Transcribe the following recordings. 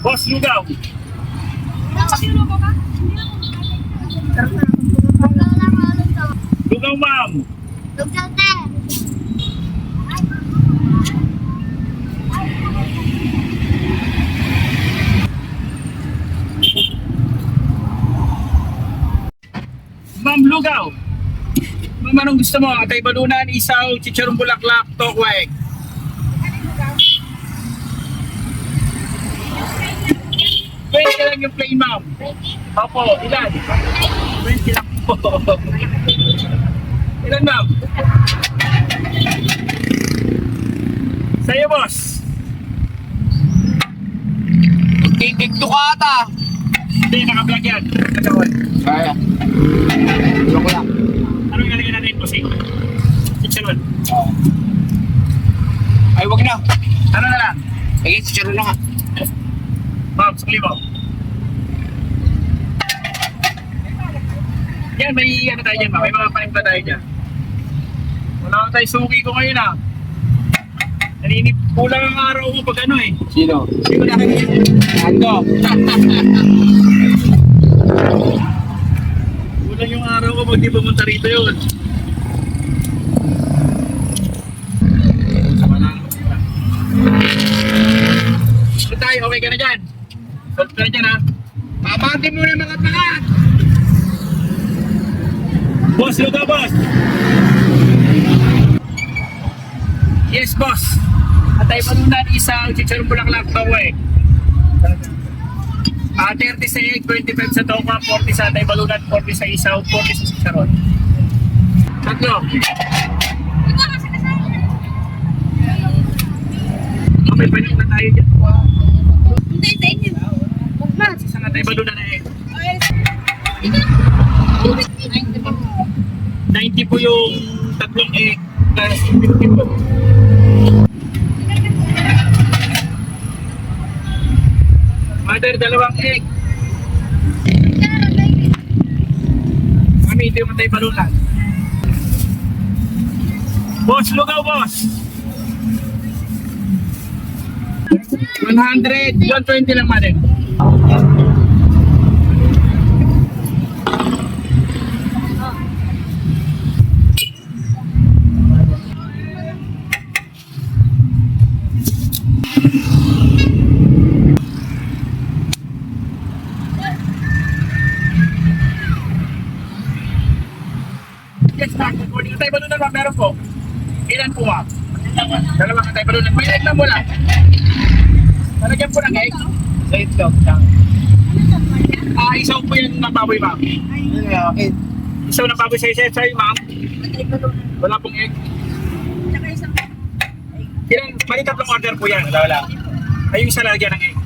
Boss Lugaw. Lugaw, ma'am. Ma'am Lugaw. Ma'am, anong gusto mo? Atay balunan, isaw, chicharong bulaklak, tokwek. Pwede lang yung plain, ma'am. Opo, ilan? 20 lang po. Ilan, ma'am? Sa'yo, boss. Titigto ka ata. Hindi, naka-vlog yan. Nagawal. Kaya. Joke lang. Anong nalagyan natin, bossing? Chicharon. Ay, wag na. Ano na lang? Ay, si Charo lang ha. Ma'am, sa kalimaw. Yan, may ano tayo dyan, ma'am. May mga paninda tayo dyan. Wala ko tayo suki ko ngayon, ah. Naninip, kulang ang araw mo pag ano eh. Sino? Hindi ko nakikita. Ando. Kulang yung araw ko pag di pumunta rito yun. Sama lang. So tayo, okay ka na dyan? Solve ka na dyan, ha? Babati mo na mga takat. Boss, lugaw, boss! Yes, boss. Atay panunan, isang chicharong bulaklak, tawag. 30 sa egg, 25 sa toka, 40 sa atay balunan, 40 sa isaw, 40 sa chicharon. Tatlo. Okay, pwede na tayo dyan. Hindi, sa inyo. Huwag na. Isang atay balunan na egg. 90 po yung tatlong egg, plus 50 po. Mother, dalawang egg. Mami, ito yung matay balunan. Boss, lugaw, boss. 100, 120 lang, mother. Yes, ma'am. Good morning. Atay balunan, ma'am. Meron po. Ilan po, ma'am? Dalawang atay balunan. May egg lang mo lang. Talagyan po ng egg. Sa itlog. Isaw po yan ng baboy, ma'am. Okay. Isaw ng baboy sa isa. Sorry, ma'am. Wala pong egg. Ilan? Mali tatlong order po yan. Wala. Ay, yung isa lalagyan ng egg.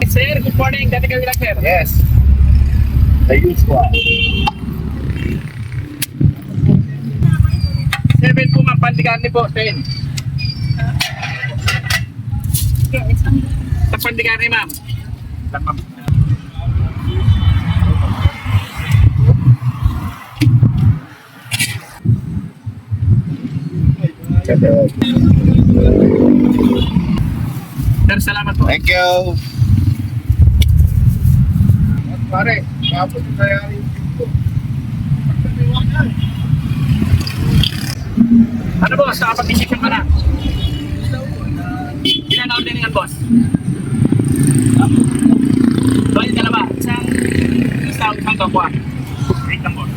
Sir, good morning. Dati kami lang, sir. Yes. The usual. 7 po, ma'am. Pandigarni po, 10. Sa pandigarni, ma'am. Tapos. Sir, salamat po. Thank you. Pare, kapag nangyari yung dito. Ano boss, nakapag-decision ka na? Ilan na order niyan, boss? Bali, dalawa. Isang kapwa. Wait lang, boss.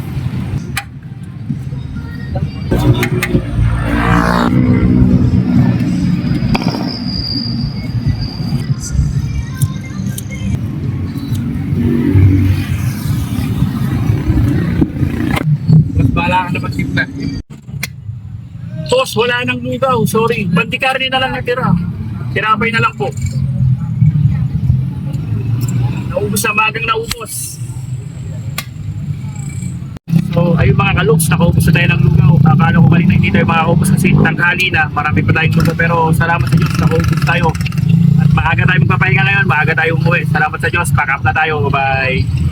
Mas bala ka na magsimpa. Boss, wala nang lugaw. Sorry. Bandikarni na lang natira. Tinapay na lang po. Naubos na, magang naubos. So, ayun mga kaloks, nakaubos na tayo ng lugaw. paano bumalik na dito yung mga ubos kasi tanghali na, marami pa tayong luto pero salamat sa Diyos, nakaubos tayo. At maaga tayo magpapahinga ngayon, maaga tayo umuwi. Salamat sa Diyos, pack up na tayo, bye.